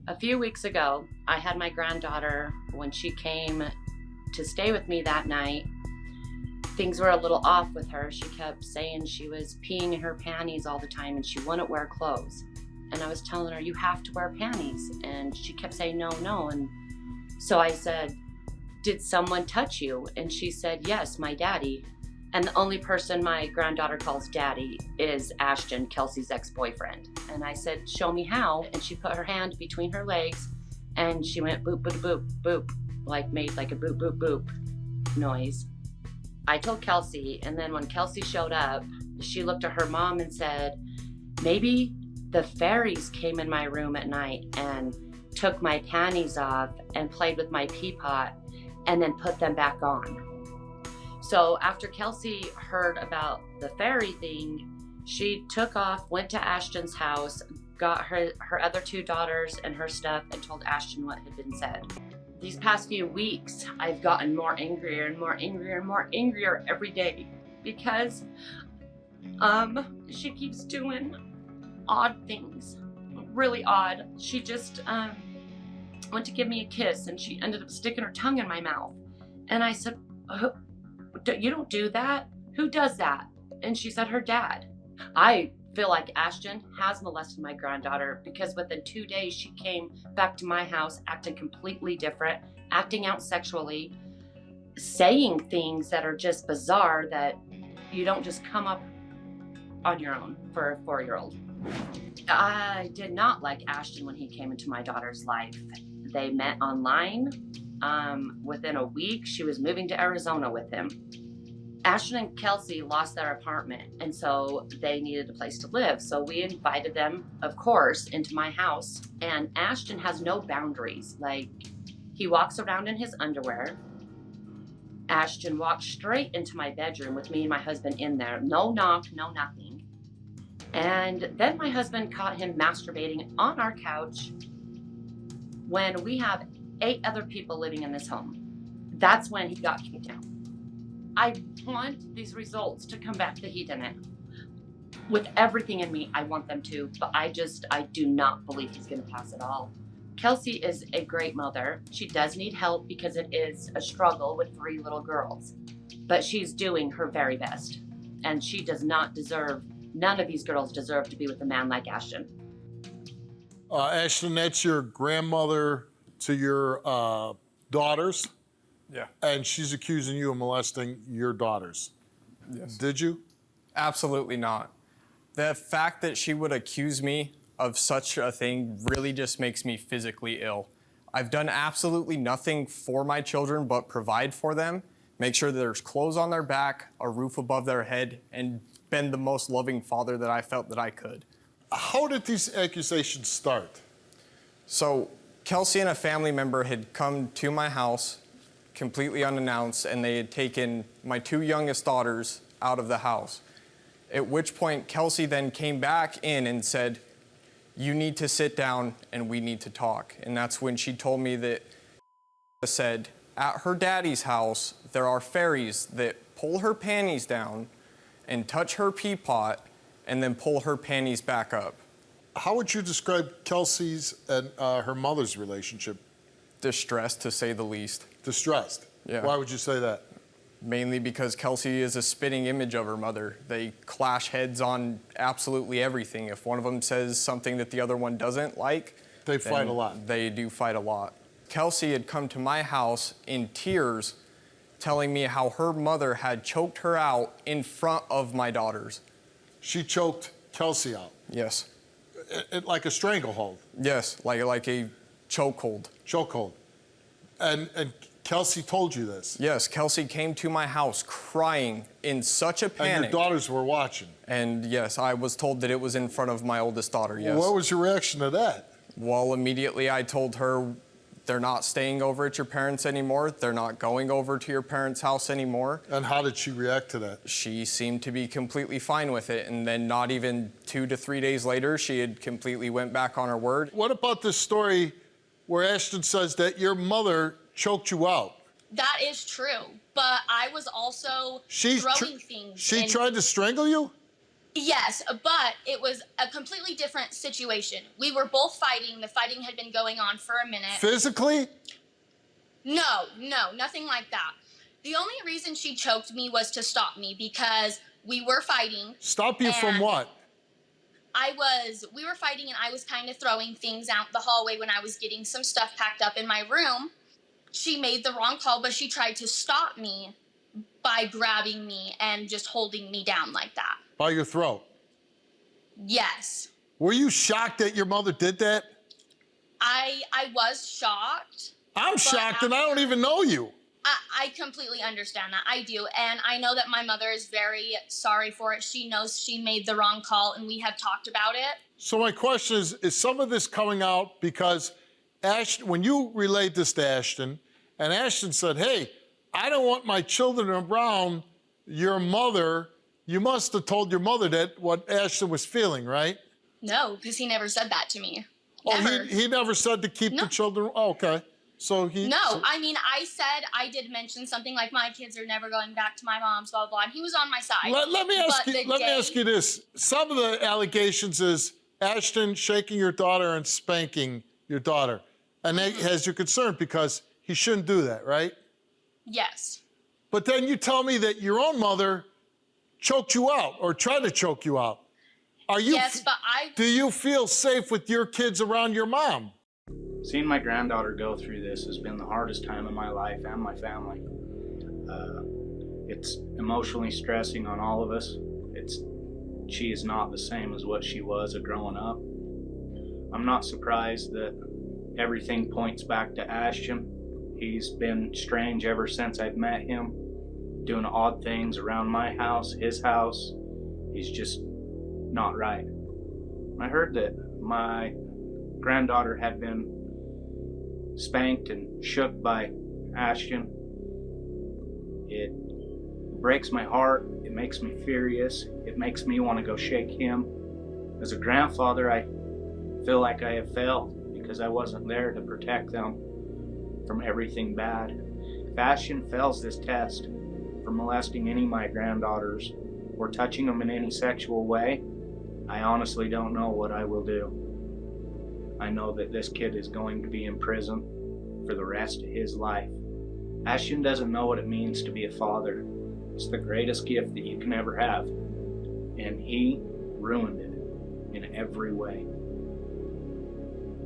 A few weeks ago, I had my granddaughter, when she came to stay with me that night, things were a little off with her. She kept saying she was peeing in her panties all the time and she wouldn't wear clothes. And I was telling her, you have to wear panties. And she kept saying, no, no. And so I said, did someone touch you? And she said, yes, my daddy. And the only person my granddaughter calls daddy is Ashton, Kelcey's ex-boyfriend. And I said, show me how. And she put her hand between her legs and she went boop, boop, boop, boop, made like a boop, boop, boop noise. I told Kelcey, and then when Kelcey showed up, she looked at her mom and said, maybe the fairies came in my room at night and took my panties off and played with my pee pot and then put them back on. So after Kelcey heard about the fairy thing, she took off, went to Ashton's house, got her other two daughters and her stuff, and told Ashton what had been said. These past few weeks, I've gotten more angrier and more angrier and more angrier every day because she keeps doing odd things, really odd. She just went to give me a kiss and she ended up sticking her tongue in my mouth. And I said, you don't do that? Who does that? And she said her dad. I feel like Ashton has molested my granddaughter because within 2 days she came back to my house acting completely different, acting out sexually, saying things that are just bizarre that you don't just come up on your own for a 4-year-old. I did not like Ashton when he came into my daughter's life. They met online. Within a week, she was moving to Arizona with him. Ashton and Kelcey lost their apartment, and so they needed a place to live. So we invited them, of course, into my house. And Ashton has no boundaries. Like, he walks around in his underwear. Ashton walks straight into my bedroom with me and my husband in there. No knock, no nothing. And then my husband caught him masturbating on our couch when we have 8 other people living in this home. That's when he got kicked out. I want these results to come back that he didn't. With everything in me, I want them to, but I do not believe he's gonna pass it all. Kelcey is a great mother. She does need help because it is a struggle with 3 little girls, but she's doing her very best. And she does not deserve, none of these girls deserve to be with a man like Ashton. Ashton, that's your grandmother to your daughters? Yeah. And she's accusing you of molesting your daughters. Yes. Did you? Absolutely not. The fact that she would accuse me of such a thing really just makes me physically ill. I've done absolutely nothing for my children but provide for them, make sure that there's clothes on their back, a roof above their head, and been the most loving father that I felt that I could. How did these accusations start? So Kelcey and a family member had come to my house completely unannounced, and they had taken my 2 youngest daughters out of the house. At which point, Kelcey then came back in and said, you need to sit down and we need to talk. And that's when she told me that said, at her daddy's house, there are fairies that pull her panties down and touch her pee pot and then pull her panties back up. How would you describe Kelcey's and her mother's relationship? Distressed, to say the least. Distressed? Yeah. Why would you say that? Mainly because Kelcey is a spitting image of her mother. They clash heads on absolutely everything. If one of them says something that the other one doesn't like, they fight a lot. They do fight a lot. Kelcey had come to my house in tears, telling me how her mother had choked her out in front of my daughters. She choked Kelcey out? Yes. Like a stranglehold? Yes, like a chokehold. Chokehold. And Kelcey told you this? Yes, Kelcey came to my house crying in such a panic. And your daughters were watching? And yes, I was told that it was in front of my oldest daughter, yes. What was your reaction to that? Well, immediately I told her, they're not staying over at your parents' anymore. They're not going over to your parents' house anymore. And how did she react to that? She seemed to be completely fine with it. And then not even 2 to 3 days later, she had completely went back on her word. What about this story where Ashton says that your mother choked you out? That is true, but I was also throwing things. She tried to strangle you? Yes, but it was a completely different situation. We were both fighting. The fighting had been going on for a minute. Physically? No, nothing like that. The only reason she choked me was to stop me because we were fighting. Stop you from what? We were fighting and I was kind of throwing things out the hallway when I was getting some stuff packed up in my room. She made the wrong call, but she tried to stop me by grabbing me and just holding me down like that. By your throat? Yes. Were you shocked that your mother did that? I was shocked. I'm shocked and I don't even know you. I completely understand that. I do. And I know that my mother is very sorry for it. She knows she made the wrong call and we have talked about it. So my question is some of this coming out because when you relayed this to Ashton, and Ashton said, hey, I don't want my children around your mother, you must have told your mother that what Ashton was feeling, right? No, because he never said that to me. Never. Oh, he never said to keep the children? Oh, okay. So I mean, I did mention something like my kids are never going back to my mom's, blah, blah, blah, and he was on my side. Let me ask you this. Some of the allegations is Ashton shaking your daughter and spanking your daughter. And that has you concerned because he shouldn't do that, right? Yes. But then you tell me that your own mother choked you out or tried to choke you out. Yes, but do you feel safe with your kids around your mom? Seeing my granddaughter go through this has been the hardest time of my life and my family. It's emotionally stressing on all of us. She is not the same as what she was growing up. I'm not surprised that everything points back to Ashton. He's been strange ever since I've met him, doing odd things around my house, his house. He's just not right. I heard that my granddaughter had been spanked and shook by Ashton. It breaks my heart. It makes me furious. It makes me want to go shake him. As a grandfather, I feel like I have failed because I wasn't there to protect them from everything bad. If Ashton fails this test for molesting any of my granddaughters or touching them in any sexual way, I honestly don't know what I will do. I know that this kid is going to be in prison for the rest of his life. Ashton doesn't know what it means to be a father. It's the greatest gift that you can ever have. And he ruined it in every way.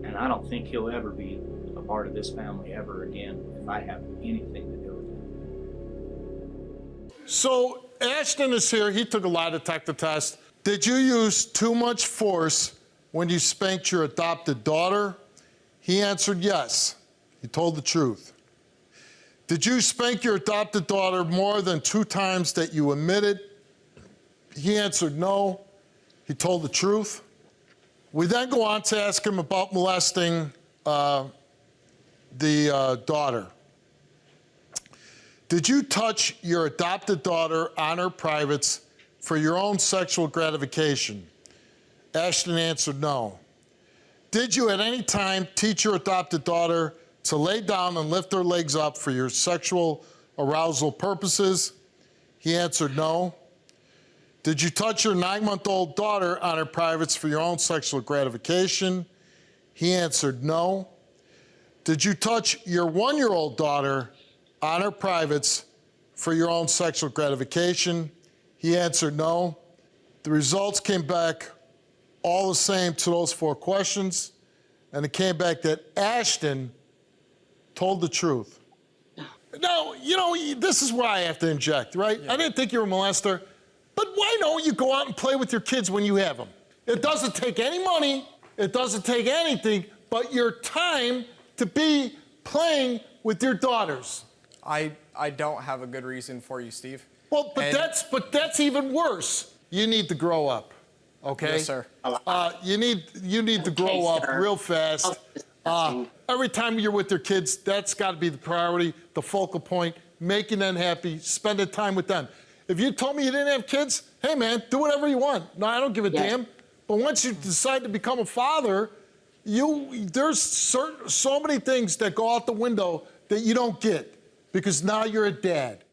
And I don't think he'll ever be a part of this family ever again if I have anything to do with it. So Ashton is here. He took a lie detector test. Did you use too much force when you spanked your adopted daughter? He answered yes. He told the truth. Did you spank your adopted daughter more than 2 times that you admitted? He answered no. He told the truth. We then go on to ask him about molesting the daughter. Did you touch your adopted daughter on her privates for your own sexual gratification? Ashton answered no. Did you at any time teach your adopted daughter to lay down and lift her legs up for your sexual arousal purposes? He answered no. Did you touch your 9-month-old daughter on her privates for your own sexual gratification? He answered no. Did you touch your 1-year-old daughter on her privates for your own sexual gratification? He answered no. The results came back all the same to those 4 questions, and it came back that Ashton told the truth. Now, you know, this is where I have to inject, right? Yeah. I didn't think you were a molester, but why don't you go out and play with your kids when you have them? It doesn't take any money, it doesn't take anything but your time to be playing with your daughters. I don't have a good reason for you, Steve. Well, but that's even worse. You need to grow up, okay? Yes, sir. You need to grow up real fast. Every time you're with your kids, that's got to be the priority, the focal point, making them happy, spending time with them. If you told me you didn't have kids, hey man, do whatever you want. No, I don't give a damn. But once you decide to become a father, there's so many things that go out the window that you don't get because now you're a dad.